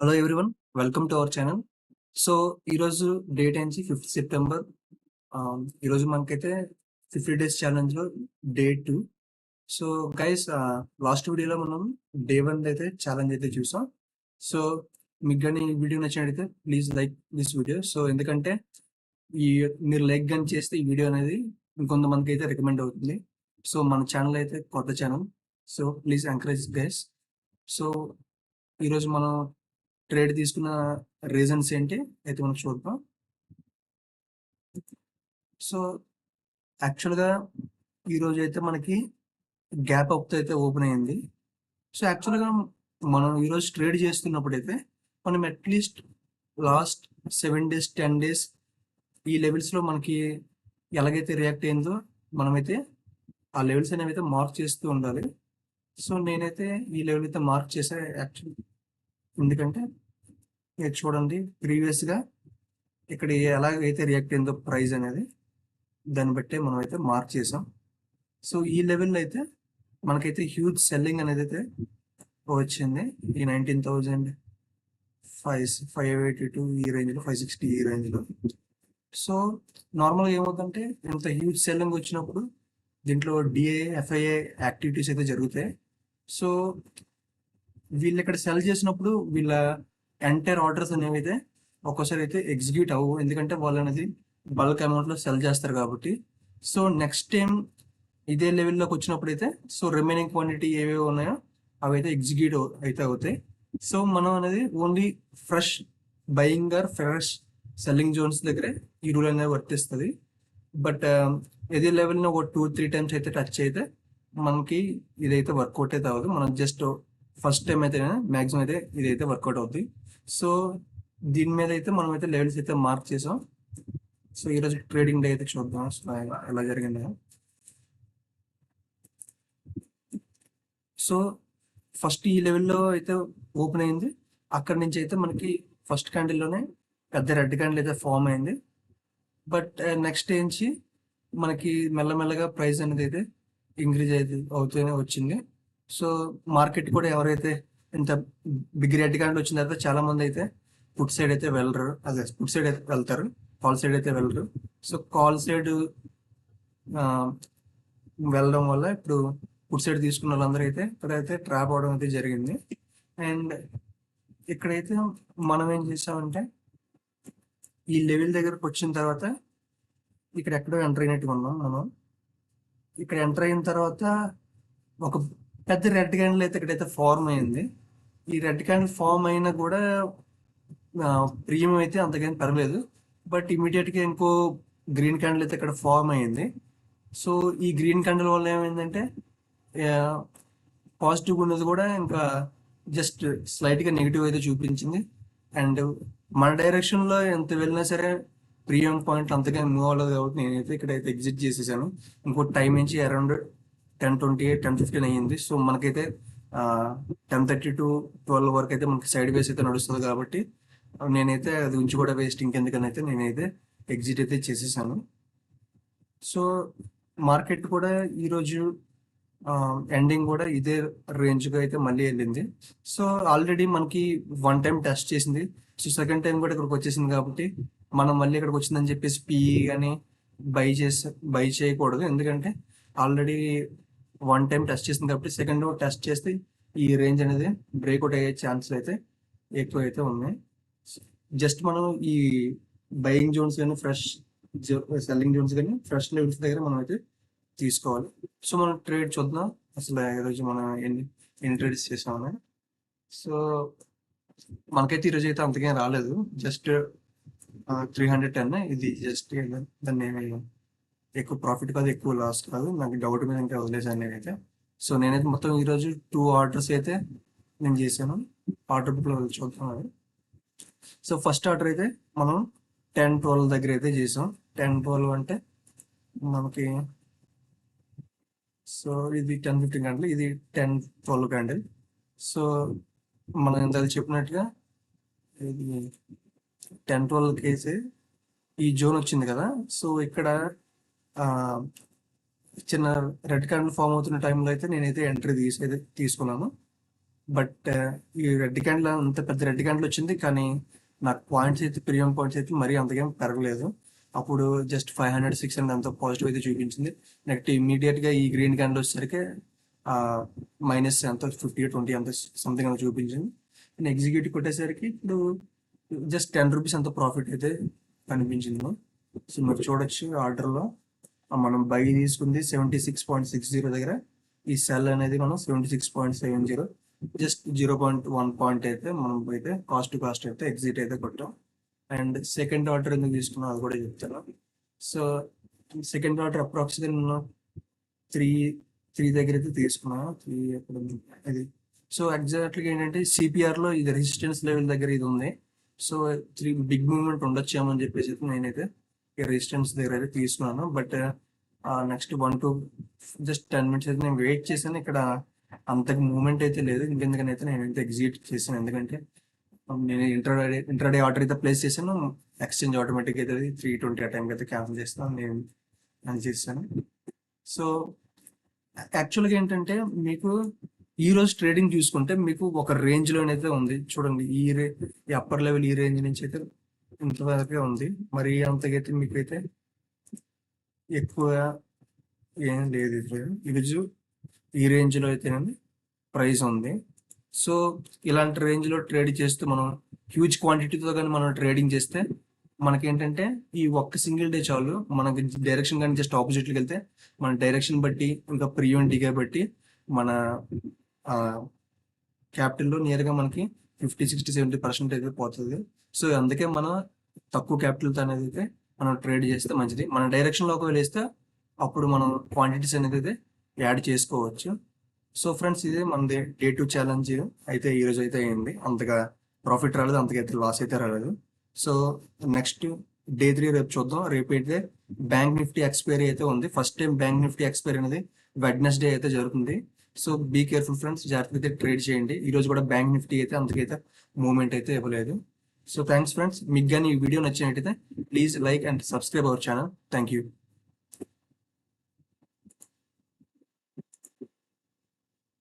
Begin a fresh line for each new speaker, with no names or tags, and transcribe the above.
Hello everyone, welcome to our channel. So ఈరోజు date ఏంచి 5th September. ఈరోజు మనకైతే 50 డేస్ ఛాలెంజ్లో డే 2. సో గైస్, లాస్ట్ వీడియోలో మనం డే 1 అయితే ఛాలెంజ్ అయితే చూసాం. సో మీకు కానీ ఈ వీడియో నచ్చినట్టయితే please like this video. So ఎందుకంటే ఈ మీరు లైక్ కానీ చేస్తే ఈ వీడియో అనేది ఇంకొంతమందికి అయితే రికమెండ్ అవుతుంది. సో మన ఛానల్ అయితే కొత్త channel, so please encourage guys. So ఈరోజు మనం ట్రేడ్ తీసుకున్న రీజన్స్ ఏంటి అయితే మనం చూద్దాం. సో యాక్చువల్గా ఈరోజు అయితే మనకి గ్యాప్ అప్ అయితే ఓపెన్ అయింది. సో యాక్చువల్గా మనం ఈరోజు ట్రేడ్ చేస్తున్నప్పుడు అయితే మనం అట్లీస్ట్ లాస్ట్ 7 డేస్ 10 డేస్ ఈ లెవెల్స్లో మనకి ఎలాగైతే రియాక్ట్ అయిందో మనమైతే ఆ లెవెల్స్ అనేవి అయితే మార్క్ చేస్తూ ఉండాలి. సో నేనైతే ఈ లెవెల్ అయితే మార్క్ చేసా యాక్చువల్, ఎందుకంటే మీరు చూడండి ప్రీవియస్గా ఇక్కడ ఎలాగైతే రియాక్ట్ అయిందో ప్రైస్ అనేది దాన్ని బట్టే మనం అయితే మార్క్ చేసాం. సో ఈ లెవెల్లో అయితే మనకైతే హ్యూజ్ సెల్లింగ్ అనేది అయితే వచ్చింది. ఈ 19,582 ఈ రేంజ్లో, 560 ఈ రేంజ్లో. సో నార్మల్గా ఏమవుతుందంటే ఇంత హ్యూజ్ సెల్లింగ్ వచ్చినప్పుడు దీంట్లో డిఏ ఎఫ్ఐఏ యాక్టివిటీస్ అయితే జరుగుతాయి. సో వీళ్ళు ఇక్కడ సెల్ చేసినప్పుడు వీళ్ళ ఎంటైర్ ఆర్డర్స్ అనేవి అయితే ఒక్కోసారి అయితే ఎగ్జిక్యూట్ అవ్వవు, ఎందుకంటే వాళ్ళు అనేది బల్క్ అమౌంట్లో సెల్ చేస్తారు కాబట్టి. సో నెక్స్ట్ టైం ఇదే లెవెల్లోకి వచ్చినప్పుడు అయితే సో రిమైనింగ్ క్వాంటిటీ ఏవేవి ఉన్నాయో అవి అయితే ఎగ్జిక్యూట్ అయితే అవుతాయి. సో మనం అనేది only fresh buying or fresh selling zones దగ్గరే ఈ రూల్ అనేది వర్తిస్తుంది. బట్ ఇదే లెవెల్ని ఒక 2-3 టైమ్స్ అయితే టచ్ అయితే మనకి ఇదైతే వర్కౌట్ అయితే అవ్వదు. మనం జస్ట్ ఫస్ట్ టైం అయితే మ్యాక్సిమం అయితే ఇదైతే వర్కౌట్ అవుతుంది. సో దీని మీద అయితే మనం అయితే లెవెల్స్ అయితే మార్క్ చేసాం. సో ఈరోజు ట్రేడింగ్ డే అయితే చూద్దాం ఎలా జరిగిందో. సో ఫస్ట్ ఈ లెవెల్లో అయితే ఓపెన్ అయింది. అక్కడి నుంచి అయితే మనకి ఫస్ట్ క్యాండిల్లోనే పెద్ద రెడ్ క్యాండిల్ అయితే ఫామ్ అయింది. బట్ నెక్స్ట్ ఏంచి మనకి మెల్లమెల్లగా ప్రైస్ అనేది అయితే ఇంక్రీజ్ అయితే అవుతూనే వచ్చింది. సో మార్కెట్ కూడా ఎవరైతే ఇంత బిగ్ రెడ్ క్యాండిల్ వచ్చిన తర్వాత చాలా మంది అయితే పుట్ సైడ్ అయితే వెళ్ళరు, అదే పుట్ సైడ్ అయితే వెళ్తారు, కాల్ సైడ్ అయితే వెళ్ళరు. సో కాల్ సైడ్ వెళ్ళడం వల్ల ఇప్పుడు పుట్ సైడ్ తీసుకున్న వాళ్ళందరూ అయితే ఇక్కడైతే ట్రాప్ అవడం అయితే జరిగింది. అండ్ ఇక్కడైతే మనం ఏం చేసామంటే ఈ లెవెల్ దగ్గరకు వచ్చిన తర్వాత ఇక్కడ ఎక్కడో ఎంటర్ అయినట్టుగా ఉన్నాం మనం. ఇక్కడ ఎంటర్ అయిన తర్వాత ఒక పెద్ద రెడ్ క్యాండిల్ అయితే ఇక్కడైతే ఫార్మ్ అయింది. ఈ రెడ్ క్యాండిల్ ఫామ్ అయినా కూడా ప్రీమియం అయితే అంతకేం పర్లేదు. బట్ ఇమీడియట్గా ఇంకో గ్రీన్ క్యాండిల్ అయితే ఇక్కడ ఫామ్ అయింది. సో ఈ గ్రీన్ క్యాండిల్ వల్ల ఏమైందంటే పాజిటివ్ ఉన్నది కూడా ఇంకా జస్ట్ స్లైట్గా నెగిటివ్ అయితే చూపించింది. అండ్ మన డైరెక్షన్లో ఎంత వెళ్ళినా సరే ప్రీమియం పాయింట్ అంతగా మూవ్ అవ్వలేదు కాబట్టి నేనైతే ఇక్కడైతే ఎగ్జిట్ చేసేసాను. ఇంకో టైం నుంచి అరౌండ్ 10:28 10:15 అయ్యింది. సో మనకైతే 10:30 to 12 వరకు అయితే మనకి సైడ్ వేస్ అయితే నడుస్తుంది కాబట్టి నేనైతే అది ఉంచి కూడా వేస్ట్ ఇంకెందుకని అయితే నేనైతే ఎగ్జిట్ అయితే చేసేసాను. సో మార్కెట్ కూడా ఈరోజు ఎండింగ్ కూడా ఇదే రేంజ్గా అయితే మళ్ళీ వెళ్ళింది. సో ఆల్రెడీ మనకి 1 టైం టెస్ట్ చేసింది. సో సెకండ్ టైం కూడా ఇక్కడికి వచ్చేసింది కాబట్టి మనం మళ్ళీ ఇక్కడికి వచ్చిందని చెప్పేసి పిఈ కానీ బై చేయకూడదు, ఎందుకంటే ఆల్రెడీ 1 టైం టెస్ట్ చేసింది కాబట్టి సెకండ్ టెస్ట్ చేస్తే ఈ రేంజ్ అనేది బ్రేక్అవుట్ అయ్యే ఛాన్సెస్ అయితే ఎక్కువ అయితే ఉన్నాయి. జస్ట్ మనం ఈ బయింగ్ జోన్స్ కానీ ఫ్రెష్ సెల్లింగ్ జోన్స్ కానీ ఫ్రెష్ లెవెల్స్ దగ్గర మనం అయితే తీసుకోవాలి. సో మనం ట్రేడ్ చూద్దాం అసలు ఈరోజు మనం ఎన్ని ట్రేడ్స్ చేసామని. సో మనకైతే ఈరోజు అయితే అంతకేం రాలేదు, జస్ట్ 310. ఇది జస్ట్ దాన్ని ఎక్కువ ప్రాఫిట్ కాదు, ఎక్కువ లాస్ కాదు, నాకు డౌట్ మీద ఇంకా వదిలేసాను నేనైతే. సో నేనైతే మొత్తం ఈరోజు 2 ఆర్డర్స్ అయితే నేను చేశాను. ఆర్డర్ బుక్లో చూద్దాం. సో ఫస్ట్ ఆర్డర్ అయితే మనం 10-12 దగ్గర అయితే చేసాం. 10-12 అంటే మనకి, సో ఇది 10-15 క్యాండిల్, ఇది 10-12 క్యాండిల్. సో మనం ఇంత చెప్పినట్టుగా ఇది 10-12 కేసే ఈ జోన్ వచ్చింది కదా. సో ఇక్కడ చిన్న రెడ్ క్యాండిల్ ఫామ్ అవుతున్న టైంలో అయితే నేనైతే ఎంట్రీ తీసుకున్నాను. బట్ ఈ రెడ్ క్యాండిల్ అంత పెద్ద రెడ్ క్యాండిల్ వచ్చింది, కానీ నాకు పాయింట్స్ అయితే ప్రీమియం పాయింట్స్ అయితే మరీ అంతకేం పెరగలేదు. అప్పుడు జస్ట్ 500 600 అంత పాజిటివ్ అయితే చూపించింది. నెక్స్ట్ ఇమీడియట్ గా ఈ గ్రీన్ క్యాండిల్ వచ్చేసరికి మైనస్ ఎంత 50 20 అంత సంథింగ్ అంత చూపించింది. నేను ఎగ్జిక్యూటివ్ కొట్టేసరికి ఇప్పుడు జస్ట్ ₹10 అంత ప్రాఫిట్ అయితే కనిపించింది. సో మీరు చూడొచ్చు ఆర్డర్లో మనం బై తీసుకుంది 76.60 దగ్గర, ఈ సెల్ అనేది మనం 76.70, జస్ట్ 0.1 పాయింట్ అయితే మనం అయితే కాస్ట్ అయితే ఎగ్జిట్ అయితే కొట్టాం. అండ్ సెకండ్ ఆర్డర్ ఎందుకు తీసుకున్నాం అది కూడా చెప్తాను. సో సెకండ్ ఆర్డర్ అప్రాక్సిమేట్ నేను త్రీ త్రీ దగ్గర అయితే తీసుకున్నాను. త్రీ ఎక్కడ ఉంది ఇది. సో ఎగ్జాక్ట్గా ఏంటంటే సిపిఆర్లో ఇది రెసిస్టెన్స్ లెవెల్ దగ్గర ఇది ఉంది. సో త్రీ బిగ్ మూవ్మెంట్ ఉండొచ్చేమో అని చెప్పేసి అయితే నేనైతే ఈ రెసిస్టెన్స్ దగ్గర అయితే తీసుకున్నాను. But next 1 to just 10 minutes అయితే నేను వెయిట్ చేశాను. ఇక్కడ అంతకు మూవ్మెంట్ అయితే లేదు, ఇంకెందుకనైతే నేనైతే ఎగ్జిట్ చేశాను. ఎందుకంటే నేను ఇంట్రాడే ఆర్డర్ అయితే ప్లేస్ చేశాను. ఎక్స్చేంజ్ ఆటోమేటిక్ అయితే 3:20 ఆ టైంకి అయితే క్యాన్సిల్ చేస్తాను, నేను అని చేశాను. సో యాక్చువల్గా ఏంటంటే మీకు ఈ రోజు ట్రేడింగ్ చూసుకుంటే మీకు ఒక రేంజ్ లోనైతే ఉంది చూడండి. ఈ అప్పర్ లెవెల్ ఈ రేంజ్ నుంచి అయితే ఇంతవరకే ఉంది. మరి అంతకైతే మీకైతే ఎక్కువ ఏం లేదు. ఈరోజు ఈ రేంజ్ లో అయితే ప్రైస్ ఉంది. సో ఇలాంటి రేంజ్ లో ట్రేడ్ చేస్తూ మనం హ్యూజ్ క్వాంటిటీతో కానీ మనం ట్రేడింగ్ చేస్తే మనకేంటంటే ఈ ఒక్క సింగిల్ డే చాలు. మనకి డైరెక్షన్ కానీ జస్ట్ ఆపోజిట్కి వెళ్తే మన డైరెక్షన్ బట్టి ఇంకా ప్రీవెంట్ డిగే బట్టి మన క్యాపిటల్లో నియర్గా మనకి 50 60 70% అయితే పోతుంది. సో అందుకే మనం తక్కువ క్యాపిటల్తో అనేది అయితే మనం ట్రేడ్ చేస్తే మంచిది. మన డైరెక్షన్లో ఒకవేళ వేస్తే అప్పుడు మనం క్వాంటిటీస్ అనేది అయితే యాడ్ చేసుకోవచ్చు. సో ఫ్రెండ్స్, ఇదే మనది డే 2 ఛాలెంజ్ అయితే ఈరోజు అయితే అయింది. అంతగా ప్రాఫిట్ రాలేదు, అంతకైతే లాస్ అయితే రాలేదు. సో నెక్స్ట్ డే 3 రేపు చూద్దాం. రేపు అయితే బ్యాంక్ నిఫ్టీ ఎక్స్పైరీ అయితే ఉంది. First time bank Nifty expiry అనేది వెడ్నెస్డే అయితే జరుగుతుంది. సో బీ కేర్ఫుల్ ఫ్రెండ్స్, జాగ్రత్తగా అయితే ట్రేడ్ చేయండి. ఈ రోజు కూడా బ్యాంక్ నిఫ్టీ అయితే అంతకైతే మూవ్మెంట్ అయితే ఇవ్వలేదు. So thanks friends. మీకు కానీ ఈ వీడియో నచ్చినట్టయితే please like and subscribe our channel. Thank you.